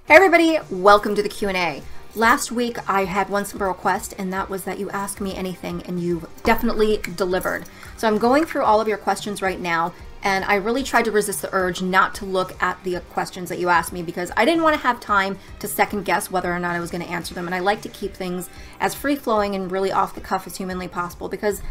Hey everybody, welcome to the Q&A. Last week I had one simple request, and that was that you ask me anything, and you've definitely delivered. So I'm going through all of your questions right now, and I really tried to resist the urge not to look at the questions that you asked me because I didn't want to have time to second guess whether or not I was going to answer them, and I like to keep things as free-flowing and really off the cuff as humanly possible because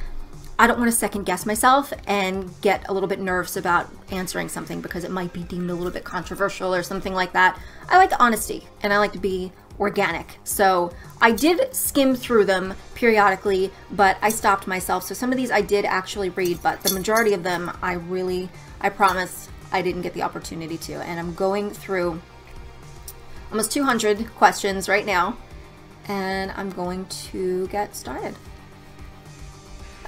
I don't want to second guess myself and get a little bit nervous about answering something because it might be deemed a little bit controversial or something like that. I like honesty and I like to be organic. So I did skim through them periodically, but I stopped myself. So some of these I did actually read, but the majority of them I promise I didn't get the opportunity to. And I'm going through almost 200 questions right now, and I'm going to get started.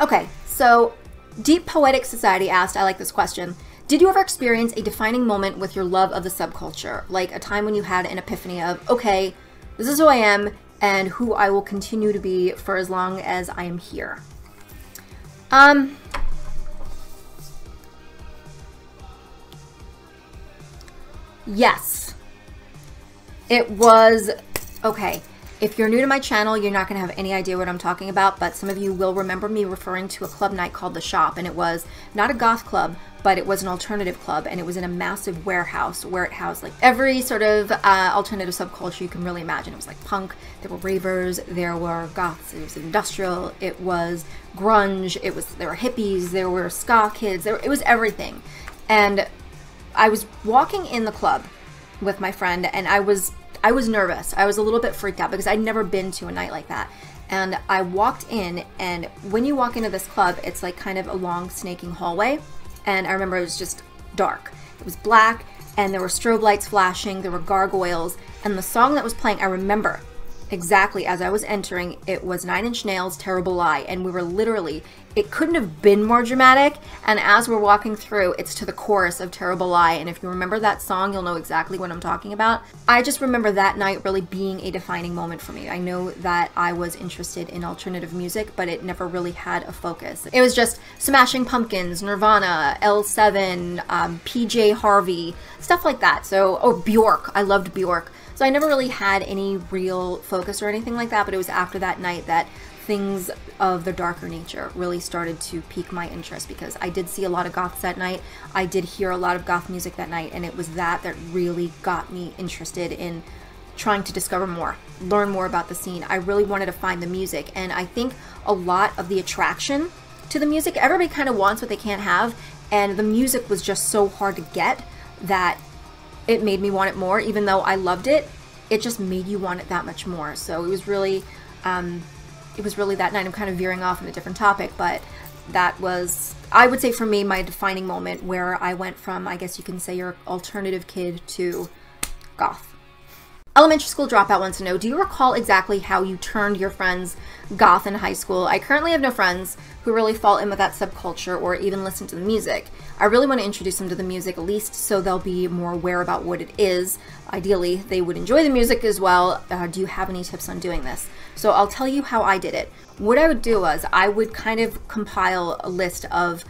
Okay, so Deep Poetic Society asked, I like this question, did you ever experience a defining moment with your love of the subculture? Like a time when you had an epiphany of, okay, this is who I am and who I will continue to be for as long as I am here. Yes. It was, okay. If you're new to my channel, you're not going to have any idea what I'm talking about, but some of you will remember me referring to a club night called The Shop, and it was not a goth club, but it was an alternative club, and it was in a massive warehouse where it housed like every sort of alternative subculture you can really imagine. It was like punk, there were ravers, there were goths, it was industrial, it was grunge, there were hippies, there were ska kids, it was everything. And I was walking in the club with my friend, and I was nervous. I was a little bit freaked out because I'd never been to a night like that. And I walked in, and when you walk into this club, it's like kind of a long snaking hallway. And I remember it was just dark. It was black, and there were strobe lights flashing, there were gargoyles, and the song that was playing, I remember exactly as I was entering, it was 9 Inch Nails' Terrible Lie, and we were literally, it couldn't have been more dramatic, and as we're walking through, it's to the chorus of Terrible Lie, and if you remember that song, you'll know exactly what I'm talking about. I just remember that night really being a defining moment for me. I know that I was interested in alternative music, but it never really had a focus. It was just Smashing Pumpkins, Nirvana, L7, PJ Harvey, stuff like that. So, or Bjork, I loved Bjork. So I never really had any real focus or anything like that, but it was after that night that things of the darker nature really started to pique my interest because I did see a lot of goths that night. I did hear a lot of goth music that night, and it was that really got me interested in trying to discover more, learn more about the scene. I really wanted to find the music, and I think a lot of the attraction to the music, everybody kind of wants what they can't have, and the music was just so hard to get that it made me want it more. Even though I loved it, it just made you want it that much more. So it was really that night. I'm kind of veering off on a different topic, but that was, I would say for me, my defining moment where I went from, I guess you can say, your alternative kid to goth. Elementary school dropout wants to know, do you recall exactly how you turned your friends goth in high school? I currently have no friends who really fall in with that subculture or even listen to the music. I really want to introduce them to the music, at least so they'll be more aware about what it is. Ideally, they would enjoy the music as well. Do you have any tips on doing this? So I'll tell you how I did it. What I would do was I would kind of compile a list of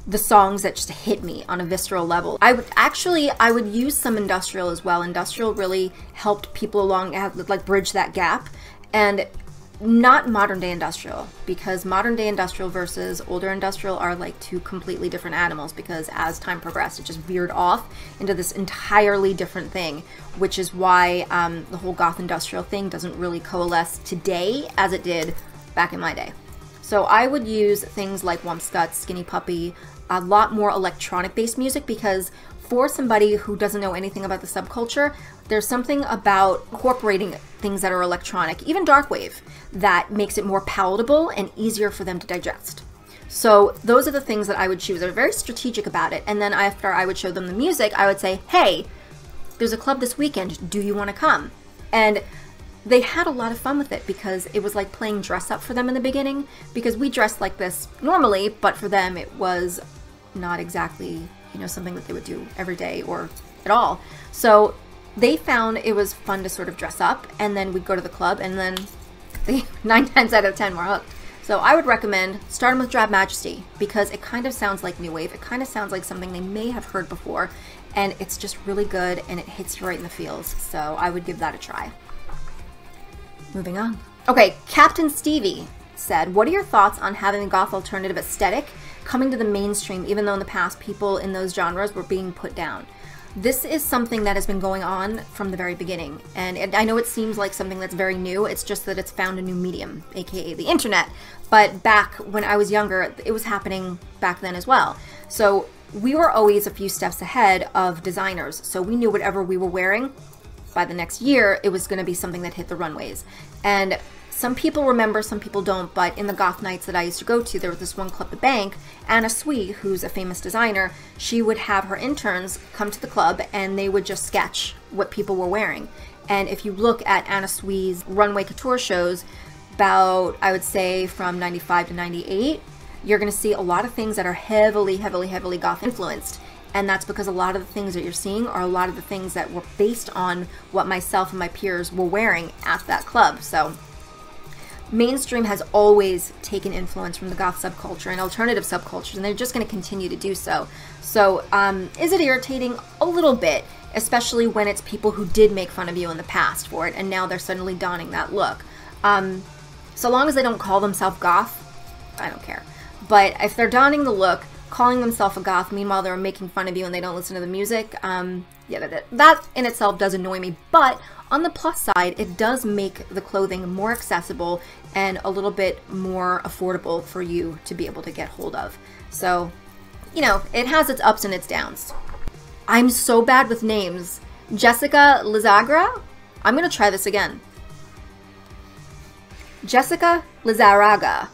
the songs that just hit me on a visceral level. I would use some industrial as well. Industrial really helped people along, like bridge that gap, and not modern day industrial, because modern day industrial versus older industrial are like two completely different animals, because as time progressed it just veered off into this entirely different thing, which is why the whole goth industrial thing doesn't really coalesce today as it did back in my day. So I would use things like Wumpscut, Skinny Puppy, a lot more electronic-based music, because for somebody who doesn't know anything about the subculture, there's something about incorporating things that are electronic, even Darkwave, that makes it more palatable and easier for them to digest. So those are the things that I would choose. I'm very strategic about it, and then after I would show them the music, I would say, hey, there's a club this weekend, do you want to come? And they had a lot of fun with it because it was like playing dress up for them in the beginning, because we dressed like this normally, but for them it was not exactly, you know, something that they would do every day or at all. So they found it was fun to sort of dress up, and then we'd go to the club, and then they 9 times out of 10 were hooked. So I would recommend starting with Drab Majesty, because it kind of sounds like new wave. It kind of sounds like something they may have heard before, and it's just really good and it hits you right in the feels. So I would give that a try. Moving on. Okay, Captain Stevie said, what are your thoughts on having the goth alternative aesthetic coming to the mainstream, even though in the past people in those genres were being put down? This is something that has been going on from the very beginning, and I know it seems like something that's very new. It's just that it's found a new medium, aka the internet. But back when I was younger, it was happening back then as well. So we were always a few steps ahead of designers, so we knew whatever we were wearing, by the next year, it was going to be something that hit the runways. And some people remember, some people don't, but in the goth nights that I used to go to, there was this one club, The Bank. Anna Sui, who's a famous designer, she would have her interns come to the club and they would just sketch what people were wearing. And if you look at Anna Sui's runway couture shows, about, I would say, from 95 to 98, you're going to see a lot of things that are heavily, heavily, heavily goth influenced. And that's because a lot of the things that you're seeing are a lot of the things that were based on what myself and my peers were wearing at that club. So mainstream has always taken influence from the goth subculture and alternative subcultures, and they're just going to continue to do so. So is it irritating? A little bit, especially when it's people who did make fun of you in the past for it, and now they're suddenly donning that look. So long as they don't call themselves goth, I don't care. But if they're donning the look, calling themselves a goth, meanwhile they're making fun of you and they don't listen to the music, yeah, that in itself does annoy me. But on the plus side, it does make the clothing more accessible and a little bit more affordable for you to be able to get hold of. So, you know, it has its ups and its downs. I'm so bad with names. Jessica Lizagra? I'm gonna try this again. Jessica Lizaraga.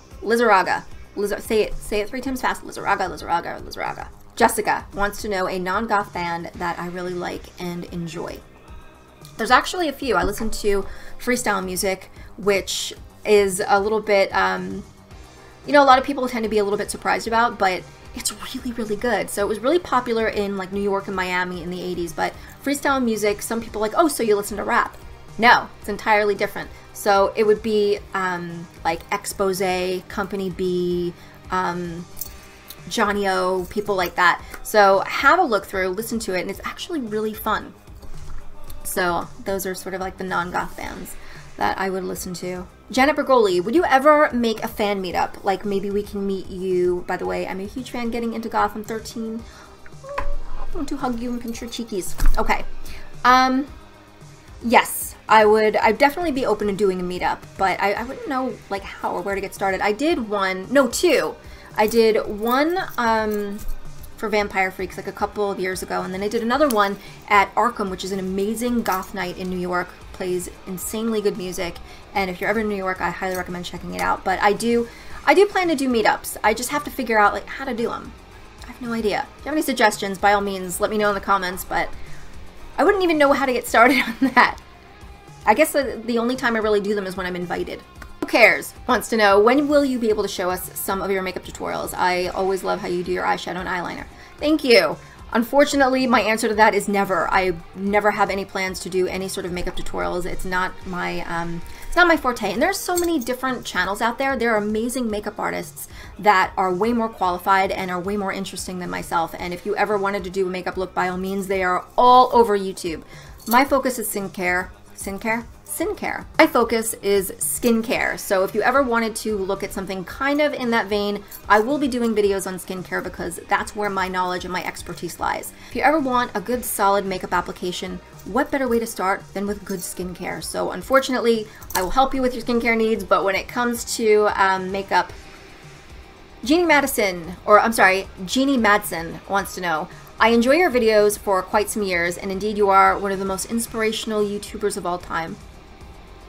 Say it 3 times fast. Lizaraga. Jessica wants to know a non-goth band that I really like and enjoy. There's actually a few. I listen to freestyle music, which is a little bit, you know, a lot of people tend to be a little bit surprised about, but it's really, really good. So it was really popular in like New York and Miami in the 80s, but freestyle music, some people are like, oh, so you listen to rap. No, it's entirely different. So it would be like Expose, Company B, Johnny O, people like that. So have a look through, listen to it, and it's actually really fun. So those are sort of like the non-goth bands that I would listen to. Janet Bergoli, would you ever make a fan meetup? Like maybe we can meet you. By the way, I'm a huge fan getting into Goth. I'm 13. I want to hug you and pinch your cheekies. Okay. Yes, I'd definitely be open to doing a meetup, but I wouldn't know like how or where to get started. I did one, no, 2. I did one for Vampire Freaks like a couple of years ago, and then I did another one at Arkham, which is an amazing goth night in New York. Plays insanely good music, and if you're ever in New York, I highly recommend checking it out. But I do plan to do meetups. I just have to figure out like how to do them. I have no idea. If you have any suggestions, by all means, let me know in the comments, but I wouldn't even know how to get started on that. I guess the only time I really do them is when I'm invited. Who cares? Wants to know, when will you be able to show us some of your makeup tutorials? I always love how you do your eyeshadow and eyeliner. Thank you. Unfortunately, my answer to that is never. I never have any plans to do any sort of makeup tutorials. It's not my forte. And there's so many different channels out there. There are amazing makeup artists that are way more qualified and are way more interesting than myself. And if you ever wanted to do a makeup look, by all means, they are all over YouTube. My focus is skincare. My focus is skincare. So if you ever wanted to look at something kind of in that vein, I will be doing videos on skincare because that's where my knowledge and my expertise lies. If you ever want a good solid makeup application, what better way to start than with good skincare? So unfortunately, I will help you with your skincare needs, but when it comes to makeup, Jeannie Madsen wants to know, I enjoy your videos for quite some years, and indeed you are one of the most inspirational YouTubers of all time.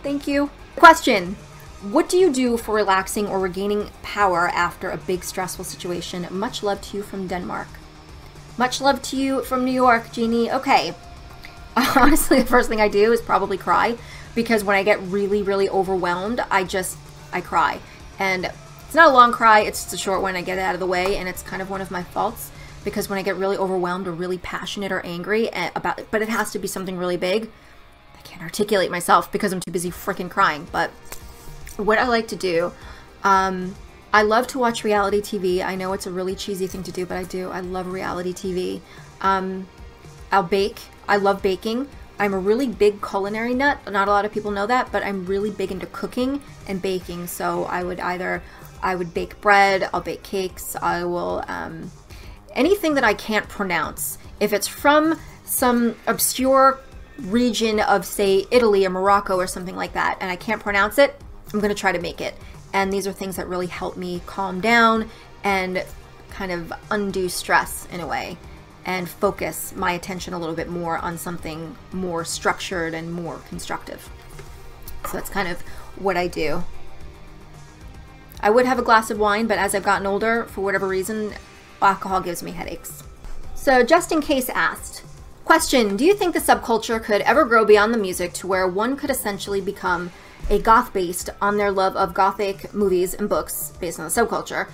Thank you. Question: what do you do for relaxing or regaining power after a big stressful situation? Much love to you from Denmark. Much love to you from New York, Jeannie. Okay. Honestly, the first thing I do is probably cry, because when I get really, really overwhelmed, I cry. And it's not a long cry, it's just a short one. I get it out of the way, and it's kind of one of my faults, because when I get really overwhelmed or really passionate or angry about it, but it has to be something really big, I can't articulate myself because I'm too busy freaking crying. But what I like to do, I love to watch reality TV. I know it's a really cheesy thing to do, but I do. I love reality TV. I'll bake. I love baking. I'm a really big culinary nut. Not a lot of people know that, but I'm really big into cooking and baking. So I would bake bread, I'll bake cakes, I will, anything that I can't pronounce. If it's from some obscure region of, say, Italy or Morocco or something like that, and I can't pronounce it, I'm going to try to make it. And these are things that really help me calm down and kind of undo stress in a way, and focus my attention a little bit more on something more structured and more constructive. So that's kind of what I do. I would have a glass of wine, but as I've gotten older, for whatever reason, alcohol gives me headaches. So Just In Case asked, question, do you think the subculture could ever grow beyond the music to where one could essentially become a goth based on their love of gothic movies and books based on the subculture?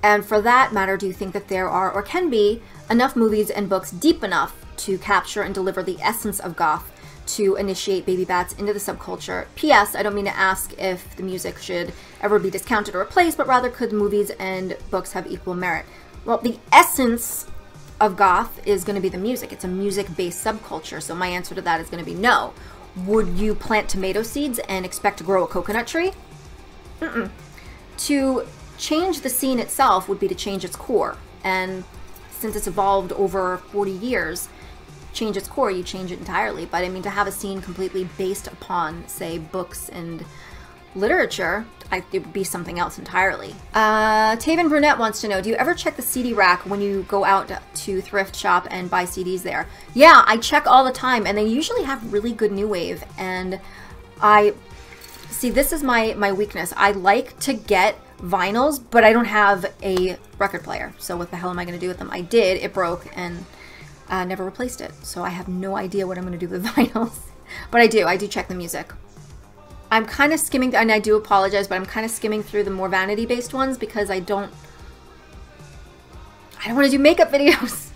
And for that matter, do you think that there are or can be enough movies and books deep enough to capture and deliver the essence of goth to initiate baby bats into the subculture? P.S. I don't mean to ask if the music should ever be discounted or replaced, but rather could movies and books have equal merit? Well, the essence of goth is going to be the music. It's a music-based subculture, so my answer to that is going to be no. Would you plant tomato seeds and expect to grow a coconut tree? Mm-mm. To change the scene itself would be to change its core, and since it's evolved over 40 years, change its core, you change it entirely. But I mean, to have a scene completely based upon, say, books and literature, it would be something else entirely. Taven Brunette wants to know, do you ever check the CD rack when you go out to thrift shop and buy CDs there? Yeah, I check all the time, and they usually have really good new wave. And see, this is my weakness. I like to get vinyls, but I don't have a record player. So what the hell am I going to do with them? I did, it broke, and never replaced it. So I have no idea what I'm going to do with vinyls. But I do check the music. I'm kind of skimming, and I do apologize, but I'm kind of skimming through the more vanity-based ones because I don't want to do makeup videos.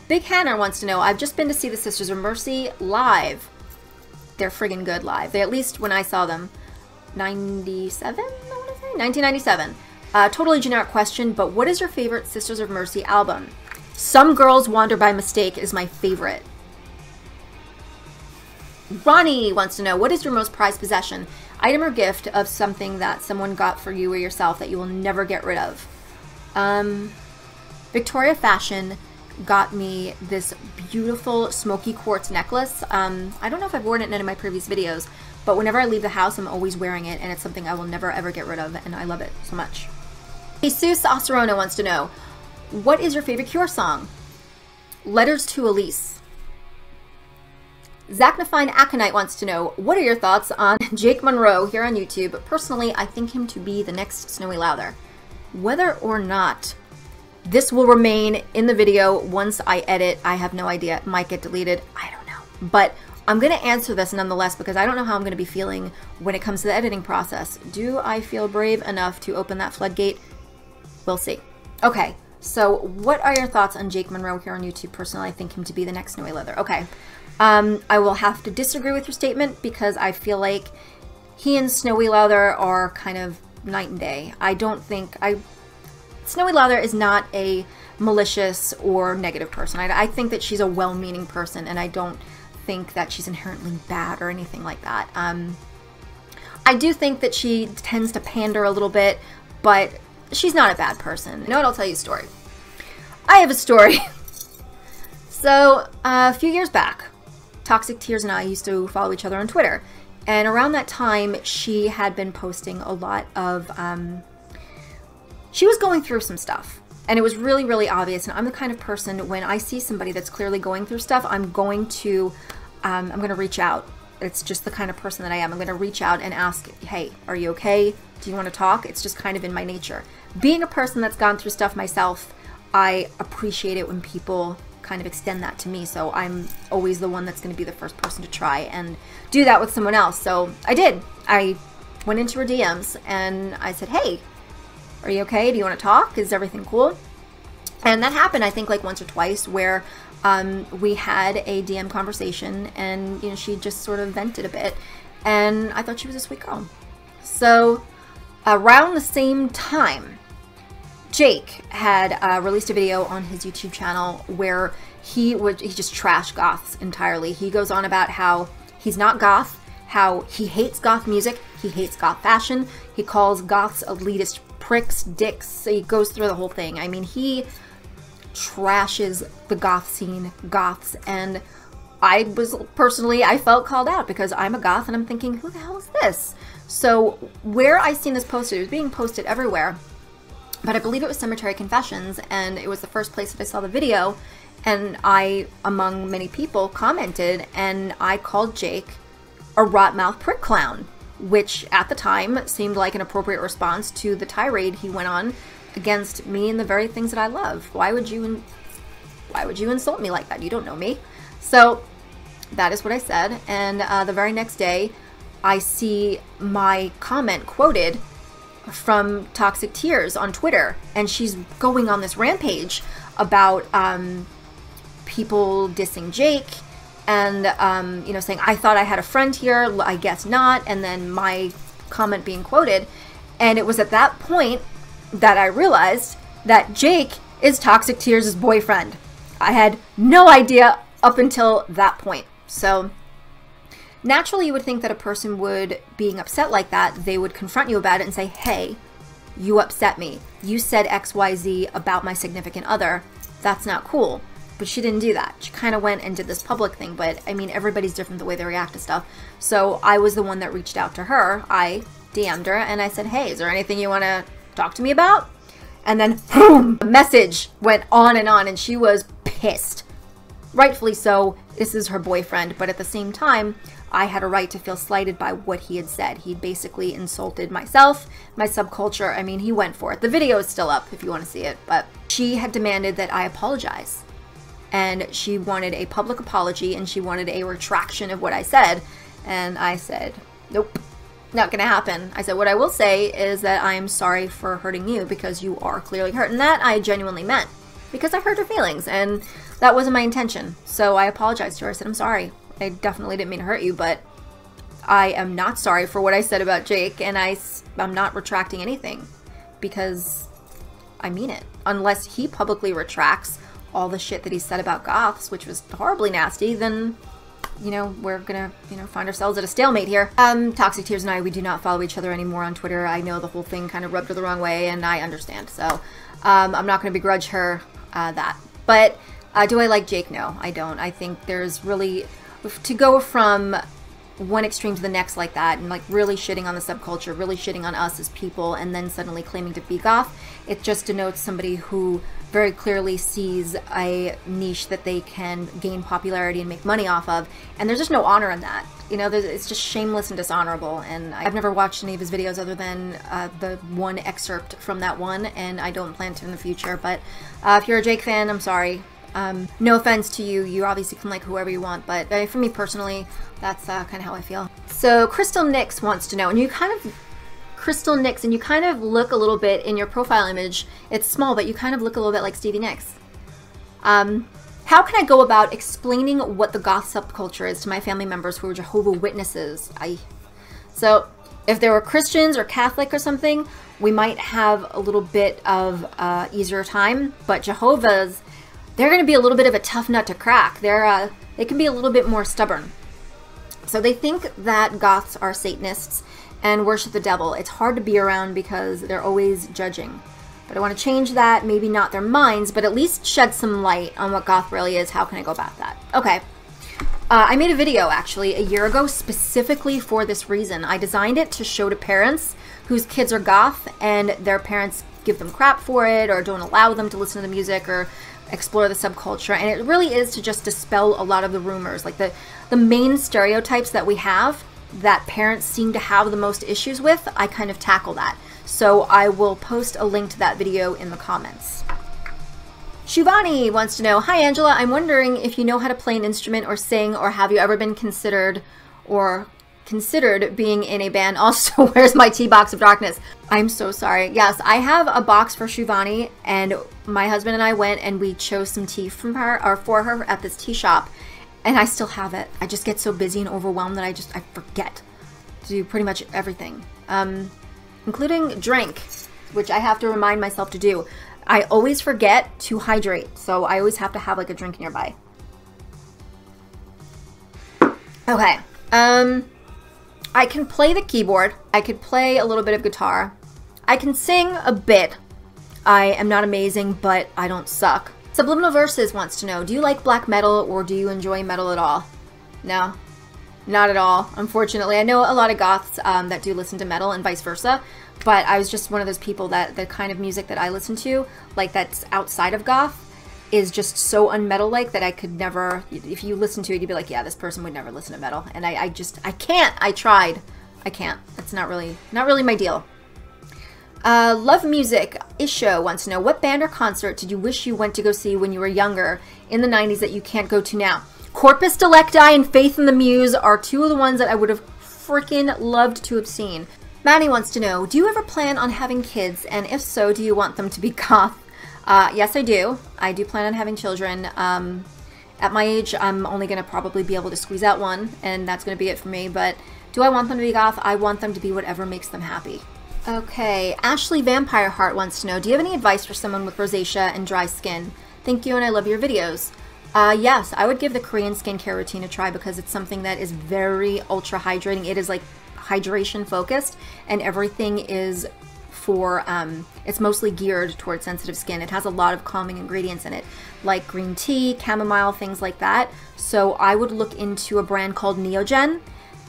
Big Hannah wants to know, I've just been to see the Sisters of Mercy live. They're friggin' good live. They, at least when I saw them, 97, I want to say? 1997. Totally generic question, but what is your favorite Sisters of Mercy album? Some Girls Wander by Mistake is my favorite. Ronnie wants to know, what is your most prized possession, item or gift of something that someone got for you or yourself that you will never get rid of? Victoria Fashion got me this beautiful smoky quartz necklace. I don't know if I've worn it in any of my previous videos, but whenever I leave the house, I'm always wearing it, and it's something I will never ever get rid of, and I love it so much. Jesus Osterona wants to know, what is your favorite Cure song? Letters to Elise. Zachnifine Aconite wants to know, what are your thoughts on Jake Munro here on YouTube? Personally, I think him to be the next Snowy Lowther. Whether or not this will remain in the video once I edit, I have no idea. It might get deleted. I don't know. But I'm going to answer this nonetheless because I don't know how I'm going to be feeling when it comes to the editing process. Do I feel brave enough to open that floodgate? We'll see. Okay, so what are your thoughts on Jake Munro here on YouTube? Personally, I think him to be the next Snowy Lowther. Okay. I will have to disagree with your statement because I feel like he and Snowy Lowther are kind of night and day. I don't think Snowy Lowther is not a malicious or negative person. I think that she's a well-meaning person, and I don't think that she's inherently bad or anything like that. I do think that she tends to pander a little bit, but she's not a bad person. You know what? I'll tell you a story. I have a story. So, a few years back, Toxic Tears and I used to follow each other on Twitter. And around that time, she had been posting a lot of, she was going through some stuff. And it was really, really obvious. And I'm the kind of person, when I see somebody that's clearly going through stuff, I'm going to reach out. It's just the kind of person that I am. I'm going to reach out and ask, hey, are you okay? Do you want to talk? It's just kind of in my nature. Being a person that's gone through stuff myself, I appreciate it when people kind of extend that to me, so I'm always the one that's going to be the first person to try and do that with someone else. So I did. I went into her DMs and I said, hey, are you okay? Do you want to talk? Is everything cool? And that happened, I think, like once or twice, where we had a DM conversation, and you know, she just sort of vented a bit, and I thought she was a sweet girl. So around the same time, Jake had released a video on his YouTube channel where he just trashed goths entirely. He goes on about how he's not goth, how he hates goth music, he hates goth fashion, he calls goths elitist pricks, dicks. He goes through the whole thing. I mean, he trashes the goth scene, goths, and I felt called out because I'm a goth and I'm thinking, who the hell is this? So where I seen this posted, it was being posted everywhere, but I believe it was Cemetery Confessions, and it was the first place that I saw the video, and I, among many people, commented, and I called Jake a rot-mouth prick clown, which at the time seemed like an appropriate response to the tirade he went on against me and the very things that I love. Why would you insult me like that? You don't know me. So that is what I said, and the very next day I see my comment quoted from Toxic Tears on Twitter, and she's going on this rampage about people dissing Jake and you know, saying, I thought I had a friend here, I guess not, and then my comment being quoted. And it was at that point that I realized that Jake is Toxic Tears' boyfriend. I had no idea up until that point. So naturally you would think that a person would, being upset like that, they would confront you about it and say, hey, you upset me. You said XYZ about my significant other. That's not cool. But she didn't do that. She kind of went and did this public thing, but I mean, everybody's different the way they react to stuff. So I was the one that reached out to her. I DM'd her and I said, hey, is there anything you want to talk to me about? And then boom, the message went on, and she was pissed. Rightfully so. This is her boyfriend, but at the same time, I had a right to feel slighted by what he had said. He basically insulted myself, my subculture. I mean, he went for it. The video is still up if you want to see it, but she had demanded that I apologize. And she wanted a public apology, and she wanted a retraction of what I said. And I said, nope, not gonna happen. I said, what I will say is that I am sorry for hurting you, because you are clearly hurt. And that I genuinely meant, because I hurt her feelings, and that wasn't my intention. So I apologized to her. I said, I'm sorry. I definitely didn't mean to hurt you, but I am not sorry for what I said about Jake, and I'm not retracting anything, because I mean it. Unless he publicly retracts all the shit that he said about goths, which was horribly nasty, then, you know, we're gonna, you know, find ourselves at a stalemate here. Toxic Tears and I, we do not follow each other anymore on Twitter. I know the whole thing kind of rubbed her the wrong way, and I understand. So I'm not gonna begrudge her that. But do I like Jake? No, I don't. I think there's really, to go from one extreme to the next like that, and like really shitting on the subculture, really shitting on us as people, and then suddenly claiming to be goth, it just denotes somebody who very clearly sees a niche that they can gain popularity and make money off of, and there's just no honor in that. You know, it's just shameless and dishonorable, and I've never watched any of his videos other than the one excerpt from that one, and I don't plan to in the future. But if you're a Jake fan, I'm sorry. No offense to you, you obviously can like whoever you want, but for me personally, that's kind of how I feel. So Crystal Nix wants to know, and you kind of, Crystal Nix, and you kind of look a little bit in your profile image, it's small, but you kind of look a little bit like Stevie Nicks. How can I go about explaining what the goth subculture is to my family members who are Jehovah's Witnesses? So if they were Christians or Catholic or something, we might have a little bit of easier time, but Jehovah's, they're going to be a little bit of a tough nut to crack. They can be a little bit more stubborn. So they think that goths are Satanists and worship the devil. It's hard to be around because they're always judging. But I want to change that, maybe not their minds, but at least shed some light on what goth really is. How can I go about that? Okay. I made a video actually a year ago specifically for this reason. I designed it to show to parents whose kids are goth and their parents give them crap for it or don't allow them to listen to the music or explore the subculture, and it really is to just dispel a lot of the rumors, like the main stereotypes that we have that parents seem to have the most issues with. I kind of tackle that, so I will post a link to that video in the comments. Shivani wants to know, hi Angela, I'm wondering if you know how to play an instrument or sing, or have you ever been considered being in a band? Also, where's my tea box of darkness? I'm so sorry. Yes, I have a box for Shivani, and my husband and I went and we chose some tea from her, or for her, at this tea shop, and I still have it. I just get so busy and overwhelmed that I forget to do pretty much everything, including drink, which I have to remind myself to do. I always forget to hydrate, so I always have to have like a drink nearby. Okay, I can play the keyboard. I could play a little bit of guitar. I can sing a bit. I am not amazing, but I don't suck. Subliminal Verses wants to know, do you like black metal or do you enjoy metal at all? No, not at all, unfortunately. I know a lot of goths that do listen to metal and vice versa, but I was just one of those people that the kind of music that I listen to, like that's outside of goth, is just so unmetal-like that I could never, if you listen to it, you'd be like, yeah, this person would never listen to metal. And I can't. I tried. I can't. It's not really my deal. Love Music Isho wants to know, what band or concert did you wish you went to go see when you were younger in the 90s that you can't go to now? Corpus Delicti and Faith in the Muse are two of the ones that I would have freaking loved to have seen. Maddie wants to know, do you ever plan on having kids? And if so, do you want them to be goth? Yes, I do. I do plan on having children. At my age, I'm only going to probably be able to squeeze out one, and that's going to be it for me. But do I want them to be goth? I want them to be whatever makes them happy. Okay, Ashley Vampire Heart wants to know, do you have any advice for someone with rosacea and dry skin? Thank you, and I love your videos. Yes, I would give the Korean skincare routine a try because it's something that is very ultra hydrating. It is like hydration focused, and everything is for, it's mostly geared towards sensitive skin. It has a lot of calming ingredients in it, like green tea, chamomile, things like that. So I would look into a brand called Neogen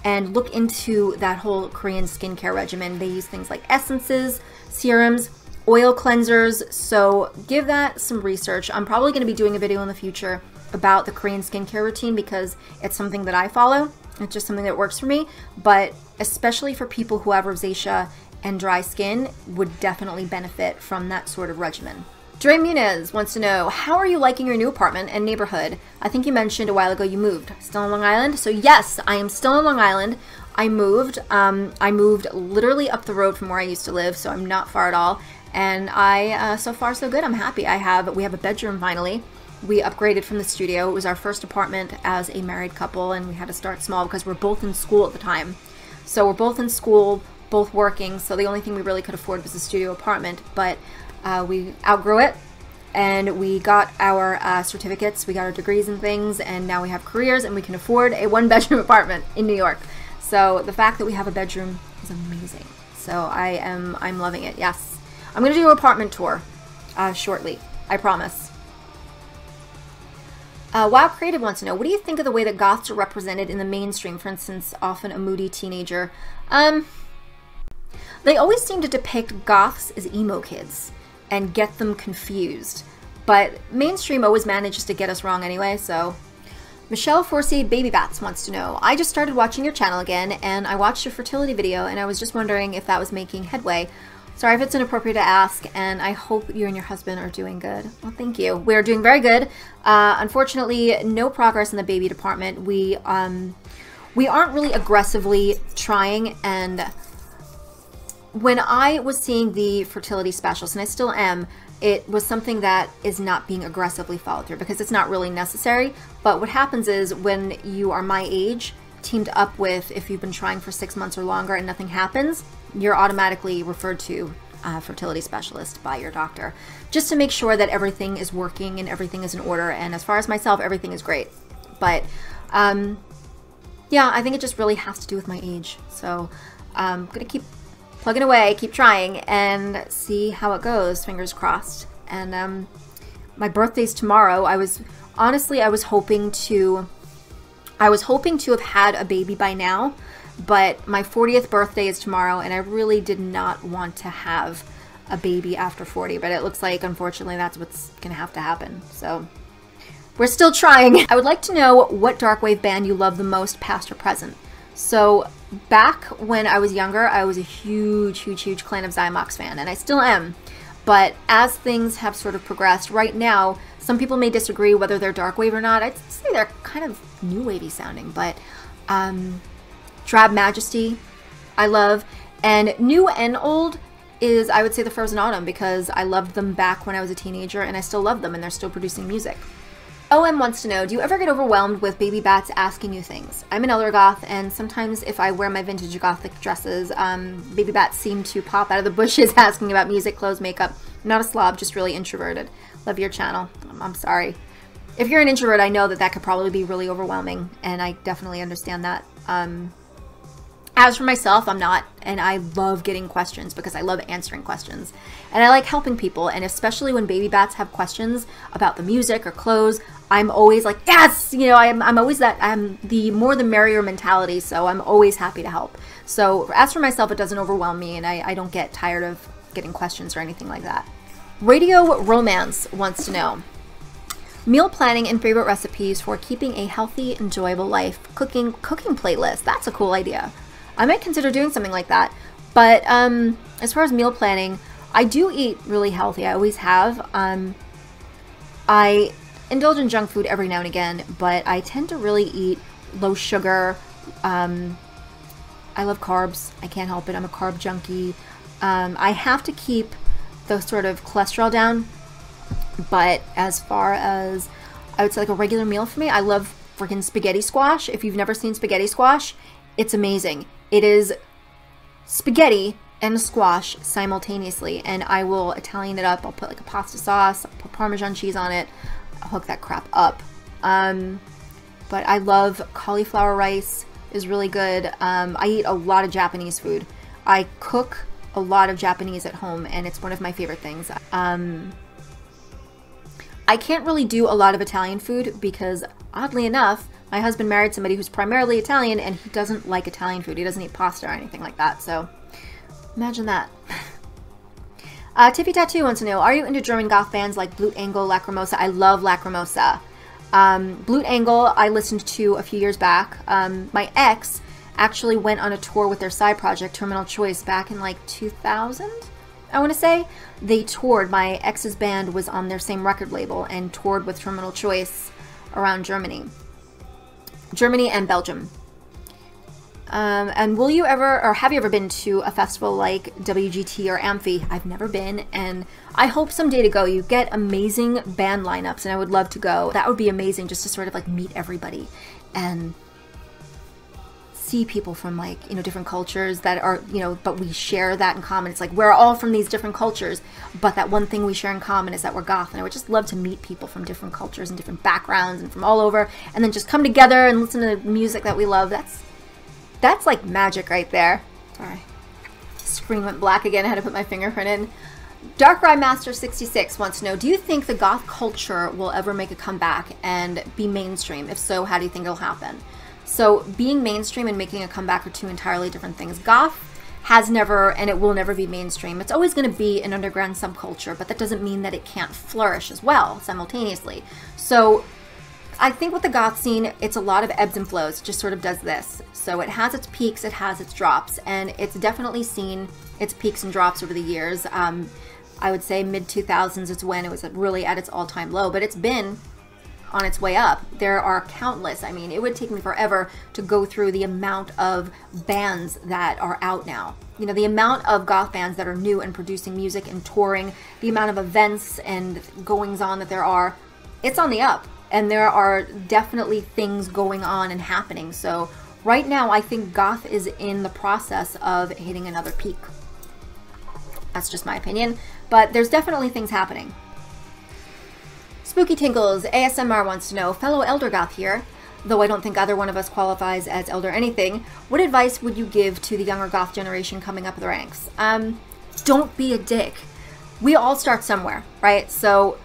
and look into that whole Korean skincare regimen. They use things like essences, serums, oil cleansers, so give that some research. I'm probably going to be doing a video in the future about the Korean skincare routine because it's something that I follow. It's just something that works for me, but especially for people who have rosacea and dry skin would definitely benefit from that sort of regimen. Dre Muniz wants to know, how are you liking your new apartment and neighborhood? I think you mentioned a while ago you moved. Still in Long Island? So yes, I am still in Long Island. I moved literally up the road from where I used to live, so I'm not far at all. And so far so good. I'm happy. We have a bedroom finally. We upgraded from the studio. It was our first apartment as a married couple, and we had to start small because we're both in school at the time. So we're both in school, both working, so the only thing we really could afford was a studio apartment, but we outgrew it, and we got our certificates, we got our degrees and things, and now we have careers, and we can afford a one-bedroom apartment in New York. So the fact that we have a bedroom is amazing. So I'm loving it, yes. I'm going to do an apartment tour shortly, I promise. Wow Creative wants to know, what do you think of the way that goths are represented in the mainstream? For instance, often a moody teenager. They always seem to depict goths as emo kids and get them confused, but mainstream always manages to get us wrong anyway, so. Michelle Forsey Baby Bats wants to know, I just started watching your channel again, and I watched your fertility video, and I was just wondering if that was making headway. Sorry if it's inappropriate to ask, and I hope you and your husband are doing good. Well, thank you. We're doing very good. Unfortunately, no progress in the baby department. We aren't really aggressively trying, and when I was seeing the fertility specialist, and I still am, it was something that is not being aggressively followed through because it's not really necessary. But what happens is when you are my age, teamed up with, if you've been trying for 6 months or longer and nothing happens, you're automatically referred to a fertility specialist by your doctor, just to make sure that everything is working and everything is in order. And as far as myself, everything is great. But yeah, I think it just really has to do with my age. So I'm gonna keep plugging away, keep trying, and see how it goes, fingers crossed. And my birthday's tomorrow. I was hoping to have had a baby by now, but my 40th birthday is tomorrow, and I really did not want to have a baby after 40, but it looks like, unfortunately, that's what's gonna have to happen. So we're still trying. I would like to know what Darkwave band you love the most, past or present. So back when I was younger, I was a huge Clan of Zymox fan, and I still am. But as things have sort of progressed, right now, some people may disagree whether they're Darkwave or not. I'd say they're kind of new wavy sounding, but Drab Majesty, I love. And new and old is, I would say, the Frozen Autumn, because I loved them back when I was a teenager, and I still love them, and they're still producing music. OM wants to know, do you ever get overwhelmed with baby bats asking you things? I'm an elder goth, and sometimes if I wear my vintage gothic dresses, baby bats seem to pop out of the bushes asking about music, clothes, makeup. I'm not a slob, just really introverted. Love your channel. I'm sorry. If you're an introvert, I know that that could probably be really overwhelming, and I definitely understand that. As for myself, I'm not, and I love getting questions because I love answering questions. And I like helping people, and especially when baby bats have questions about the music or clothes, I'm always like, yes! You know, I'm always that, I'm the more the merrier mentality, so I'm always happy to help. So as for myself, it doesn't overwhelm me, and I don't get tired of getting questions or anything like that. Radio Romance wants to know, meal planning and favorite recipes for keeping a healthy, enjoyable life. Cooking playlist, that's a cool idea. I might consider doing something like that. But as far as meal planning, I do eat really healthy. I always have. I indulge in junk food every now and again, but I tend to really eat low sugar. I love carbs. I can't help it. I'm a carb junkie. I have to keep the sort of cholesterol down. But as far as, I would say like a regular meal for me, I love freaking spaghetti squash. If you've never seen spaghetti squash, it's amazing. It is spaghetti and squash simultaneously, and I will Italian it up. I'll put like a pasta sauce, I'll put Parmesan cheese on it. I'll hook that crap up. But I love cauliflower rice is really good. I eat a lot of Japanese food. I cook a lot of Japanese at home, and it's one of my favorite things. I can't really do a lot of Italian food because, oddly enough, my husband married somebody who's primarily Italian, and he doesn't like Italian food. He doesn't eat pasta or anything like that, so imagine that. Tiffy Tattoo wants to know, are you into German goth bands like Blut Engel, Lacrimosa? I love Lacrimosa. Blut Engel I listened to a few years back. My ex actually went on a tour with their side project, Terminal Choice, back in like 2000, I want to say. They toured. My ex's band was on their same record label and toured with Terminal Choice around Germany and Belgium. And will you ever, or have you ever been to a festival like WGT or Amphi? I've never been, and I hope someday to go. You get amazing band lineups, and I would love to go. That would be amazing, just to sort of like meet everybody and see people from like, you know, different cultures that are, you know, but we share that in common. It's like we're all from these different cultures, but that one thing we share in common is that we're goth. And I would just love to meet people from different cultures and different backgrounds and from all over, and then just come together and listen to music that we love. That's like magic right there. Sorry, screen went black again. I had to put my fingerprint in. Darkwave Master 66 wants to know, do you think the goth culture will ever make a comeback and be mainstream? If so, how do you think it'll happen? So being mainstream and making a comeback are two entirely different things. Goth has never, and it will never be mainstream. It's always going to be an underground subculture, but that doesn't mean that it can't flourish as well simultaneously. So I think with the goth scene, it's a lot of ebbs and flows. It just sort of does this. So it has its peaks, it has its drops, and it's definitely seen its peaks and drops over the years. I would say mid-2000s is when it was really at its all-time low, but it's been on its way up. There are countless, I mean, it would take me forever to go through the amount of bands that are out now. You know, the amount of goth bands that are new and producing music and touring, the amount of events and goings on that there are, it's on the up. And there are definitely things going on and happening. So right now, I think goth is in the process of hitting another peak. That's just my opinion, but there's definitely things happening. Spooky Tinkles ASMR wants to know, fellow elder goth here, though I don't think either one of us qualifies as elder anything, what advice would you give to the younger goth generation coming up the ranks? Don't be a dick. We all start somewhere, right? So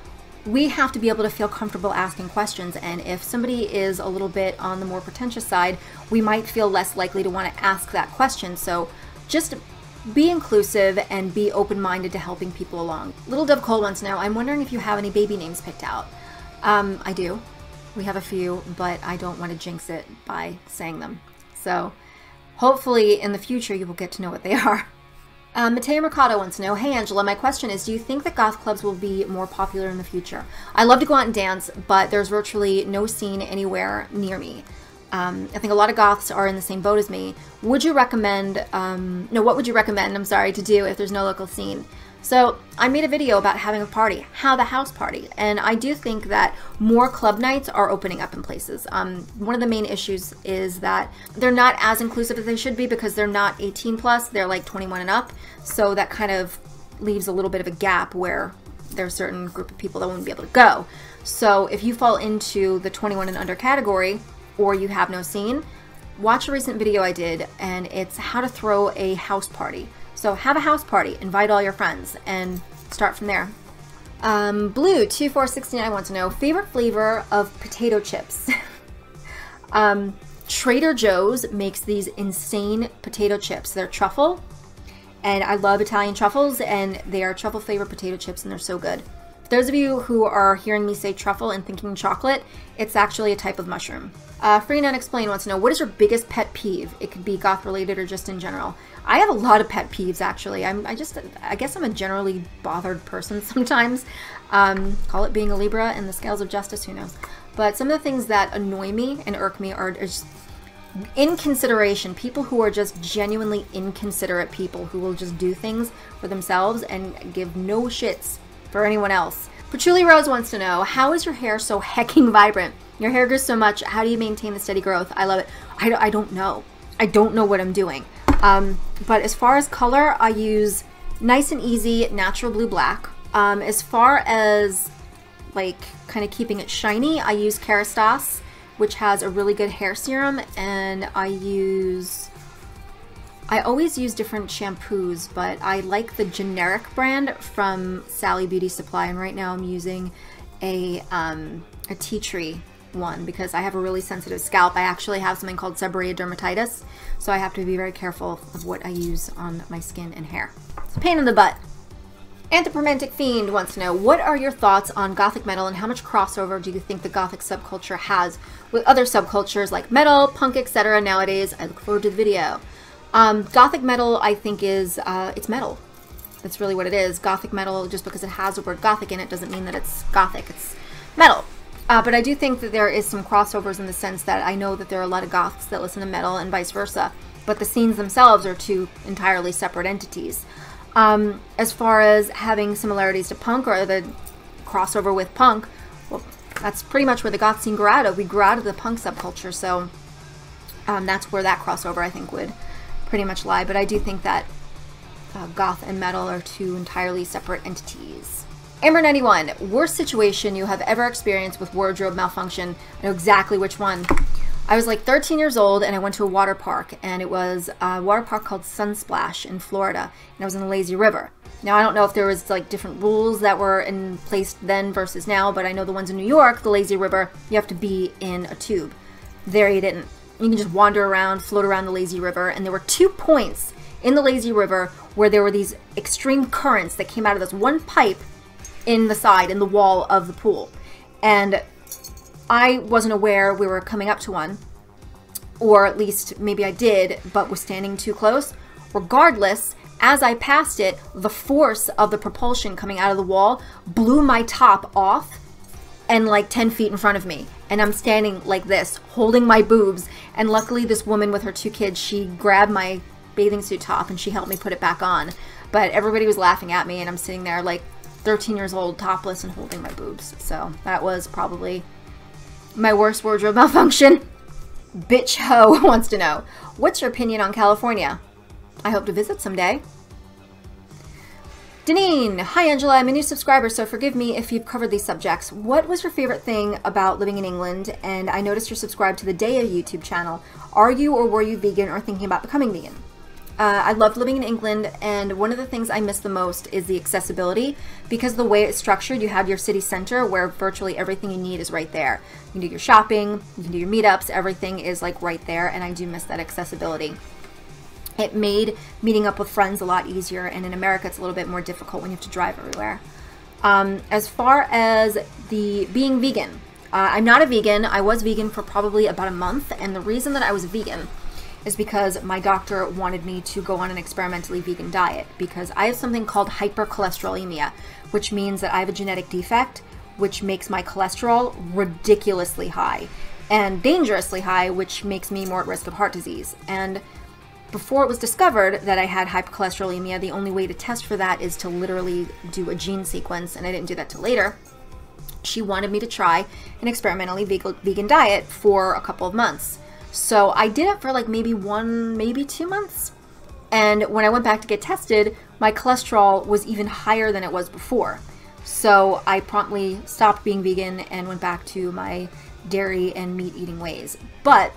we have to be able to feel comfortable asking questions, and if somebody is a little bit on the more pretentious side, we might feel less likely to want to ask that question. So just be inclusive and be open-minded to helping people along. Little Dove Cole wants to know, I'm wondering if you have any baby names picked out. I do. We have a few, but I don't want to jinx it by saying them. So hopefully in the future you will get to know what they are. Mateo Mercado wants to know, hey Angela, my question is, do you think that goth clubs will be more popular in the future? I love to go out and dance, but there's virtually no scene anywhere near me. I think a lot of goths are in the same boat as me. Would you recommend, what would you recommend, I'm sorry, to do if there's no local scene? So I made a video about having a party, have a house party, and I do think that more club nights are opening up in places. One of the main issues is that they're not as inclusive as they should be because they're not 18 plus, they're like 21 and up, so that kind of leaves a little bit of a gap where there's a certain group of people that won't be able to go. So if you fall into the 21 and under category, or you have no scene, watch a recent video I did, and it's how to throw a house party. So have a house party, invite all your friends, and start from there. Blue2469 wants to know, favorite flavor of potato chips? Trader Joe's makes these insane potato chips. They're truffle, and I love Italian truffles, and they are truffle flavored potato chips, and they're so good. For those of you who are hearing me say truffle and thinking chocolate, it's actually a type of mushroom. Free and Unexplained wants to know, what is your biggest pet peeve? It could be goth related or just in general. I have a lot of pet peeves, actually. I guess I'm a generally bothered person sometimes. Call it being a Libra and the scales of justice, who knows. But some of the things that annoy me and irk me are just inconsideration. People who are just genuinely inconsiderate people who will just do things for themselves and give no shits for anyone else. Patchouli Rose wants to know, how is your hair so hecking vibrant? Your hair grows so much. How do you maintain the steady growth? I love it. I don't know. I don't know what I'm doing. But as far as color, I use nice and easy natural blue black. As far as like kind of keeping it shiny, I use Kerastase, which has a really good hair serum, and I always use different shampoos, but I like the generic brand from Sally Beauty Supply, and right now I'm using a tea tree one because I have a really sensitive scalp. I actually have something called seborrheic dermatitis, so I have to be very careful of what I use on my skin and hair. It's a pain in the butt. Anthropomantic Fiend wants to know, what are your thoughts on Gothic metal and how much crossover do you think the Gothic subculture has with other subcultures like metal, punk, etc. nowadays? I look forward to the video. Gothic metal, I think, is, it's metal. That's really what it is. Gothic metal, just because it has the word Gothic in it, doesn't mean that it's Gothic. It's metal. But I do think that there is some crossovers in the sense that I know that there are a lot of Goths that listen to metal and vice versa, but the scenes themselves are two entirely separate entities. As far as having similarities to punk or the crossover with punk, well, that's pretty much where the goth scene grew out of. We grew out of the punk subculture, so that's where that crossover, I think, would pretty much lie. But I do think that goth and metal are two entirely separate entities. Amber91, worst situation you have ever experienced with wardrobe malfunction? I know exactly which one. I was like 13 years old and I went to a water park, and it was a water park called Sunsplash in Florida, and I was in the lazy river. Now I don't know if there was like different rules that were in place then versus now, but I know the ones in New York, the lazy river, you have to be in a tube. There you didn't. You can just wander around, float around the lazy river, and there were 2 points in the lazy river where there were these extreme currents that came out of this one pipe in the side, in the wall of the pool. And I wasn't aware we were coming up to one, or at least maybe I did, but was standing too close. Regardless, as I passed it, the force of the propulsion coming out of the wall blew my top off and like 10 feet in front of me. And I'm standing like this, holding my boobs. And luckily this woman with her 2 kids, she grabbed my bathing suit top and she helped me put it back on. But everybody was laughing at me, and I'm sitting there like 13 years old, topless, and holding my boobs. So that was probably my worst wardrobe malfunction. Bitch Ho wants to know, what's your opinion on California? I hope to visit someday. Deneen, hi Angela, I'm a new subscriber, so forgive me if you've covered these subjects. What was your favorite thing about living in England? And I noticed you're subscribed to the Daya YouTube channel. Are you or were you vegan or thinking about becoming vegan? I loved living in England, and one of the things I miss the most is the accessibility, because the way it's structured, you have your city center where virtually everything you need is right there. You can do your shopping, you can do your meetups, everything is like right there, and I do miss that accessibility. It made meeting up with friends a lot easier, and in America it's a little bit more difficult when you have to drive everywhere. As far as the being vegan, I'm not a vegan. I was vegan for probably about a month, and the reason that I was vegan is because my doctor wanted me to go on an experimentally vegan diet, because I have something called hypercholesterolemia, which means that I have a genetic defect which makes my cholesterol ridiculously high. and dangerously high, which makes me more at risk of heart disease. And before it was discovered that I had hypercholesterolemia, the only way to test for that is to literally do a gene sequence, and I didn't do that till later. She wanted me to try an experimentally vegan diet for a couple of months. So I did it for like maybe 2 months. And when I went back to get tested, my cholesterol was even higher than it was before. So I promptly stopped being vegan and went back to my dairy and meat eating ways. But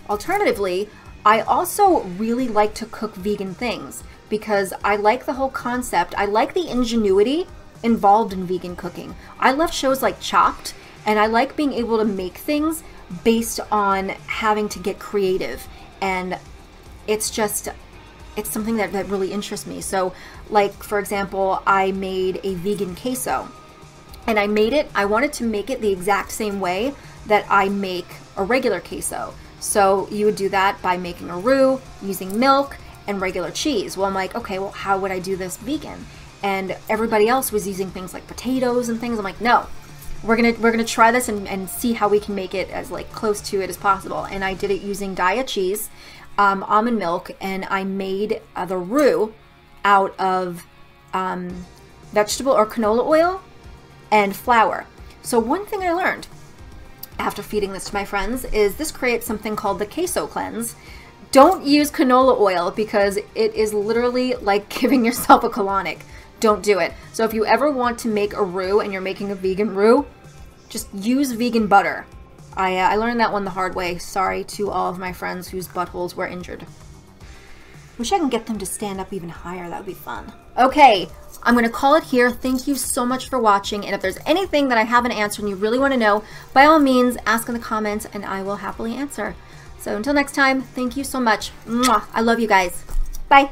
alternatively, I also really like to cook vegan things because I like the whole concept. I like the ingenuity involved in vegan cooking. I love shows like Chopped, and I like being able to make things based on having to get creative. And it's something that really interests me. So like, for example, I made a vegan queso, and I wanted to make it the exact same way that I make a regular queso. So you would do that by making a roux, using milk and regular cheese. Well, I'm like, okay, well, how would I do this vegan? And everybody else was using things like potatoes and things. I'm like, no, we're gonna try this and see how we can make it as like close to it as possible. And I did it using Daiya cheese, almond milk, and I made the roux out of vegetable or canola oil and flour. So one thing I learned after feeding this to my friends is this creates something called the queso cleanse. Don't use canola oil because it is literally like giving yourself a colonic. Don't do it. So if you ever want to make a roux and you're making a vegan roux, just use vegan butter. I learned that one the hard way. Sorry to all of my friends whose buttholes were injured. Wish I can get them to stand up even higher. That would be fun. Okay, I'm going to call it here. Thank you so much for watching. And if there's anything that I haven't answered and you really want to know, by all means, ask in the comments and I will happily answer. So until next time, thank you so much. Mwah. I love you guys. Bye.